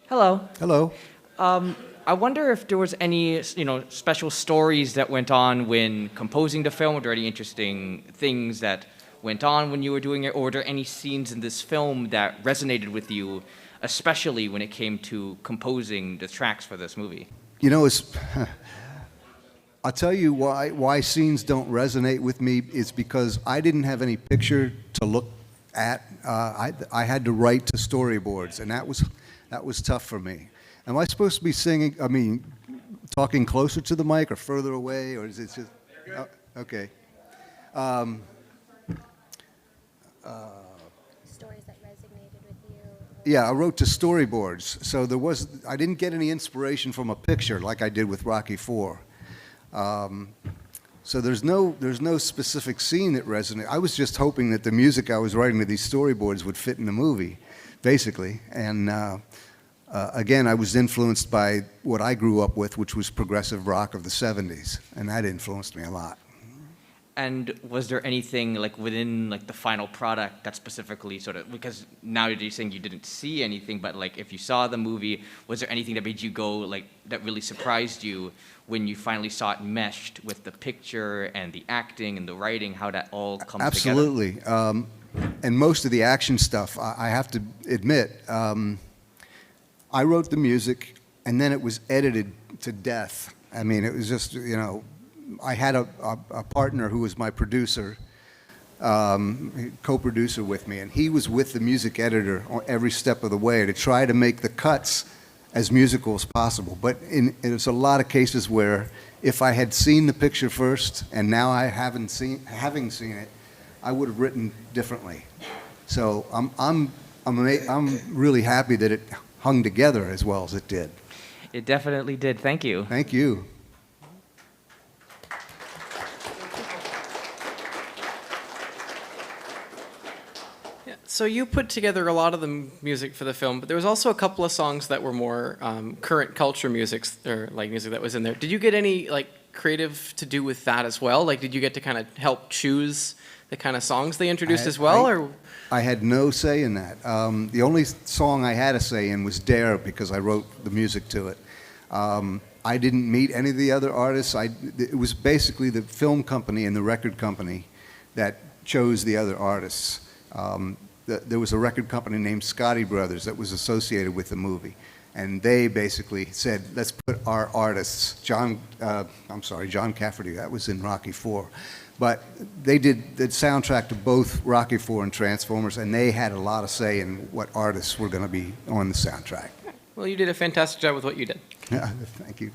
Hello. Hello. I wonder if there was any, special stories that went on when composing the film. Were there any interesting things that went on when you were doing it, or were there any scenes in this film that resonated with you, especially when it came to composing the tracks for this movie? You know, I'll tell you why scenes don't resonate with me is because I didn't have any picture to look at. I had to write to storyboards, and that was tough for me. Am I supposed to be singing? I mean, talking closer to the mic or further away, or is it just? Oh, okay. Stories that resonated with you. Yeah, I wrote to storyboards, so I didn't get any inspiration from a picture like I did with Rocky IV. So there's no specific scene that resonated. I was just hoping that the music I was writing to these storyboards would fit in the movie, basically. And again, I was influenced by what I grew up with, which was progressive rock of the '70s, and that influenced me a lot. And was there anything within the final product that specifically because now you're saying you didn't see anything, but if you saw the movie, was there anything that made you go that really surprised you when you finally saw it meshed with the picture and the acting and the writing, how that all comes together? Absolutely. And most of the action stuff, I have to admit, I wrote the music and then it was edited to death. I mean, it was just, I had a partner who was my producer, co-producer with me, and he was with the music editor on every step of the way to try to make the cuts as musical as possible. But there's a lot of cases where if I had seen the picture first and now I having seen it, I would have written differently. So I'm really happy that it hung together as well as it did. It definitely did. Thank you. Thank you. So you put together a lot of the music for the film, but there was also a couple of songs that were more current culture music, or music that was in there. Did you get any creative to do with that as well? Did you get to kind of help choose the kind of songs they introduced as well, or? I had no say in that. The only song I had a say in was Dare, because I wrote the music to it. I didn't meet any of the other artists. It was basically the film company and the record company that chose the other artists. There was a record company named Scotti Brothers that was associated with the movie, and they basically said, let's put our artists, John Cafferty, that was in Rocky IV, but they did the soundtrack to both Rocky IV and Transformers, and they had a lot of say in what artists were going to be on the soundtrack. Well, you did a fantastic job with what you did. Yeah, thank you.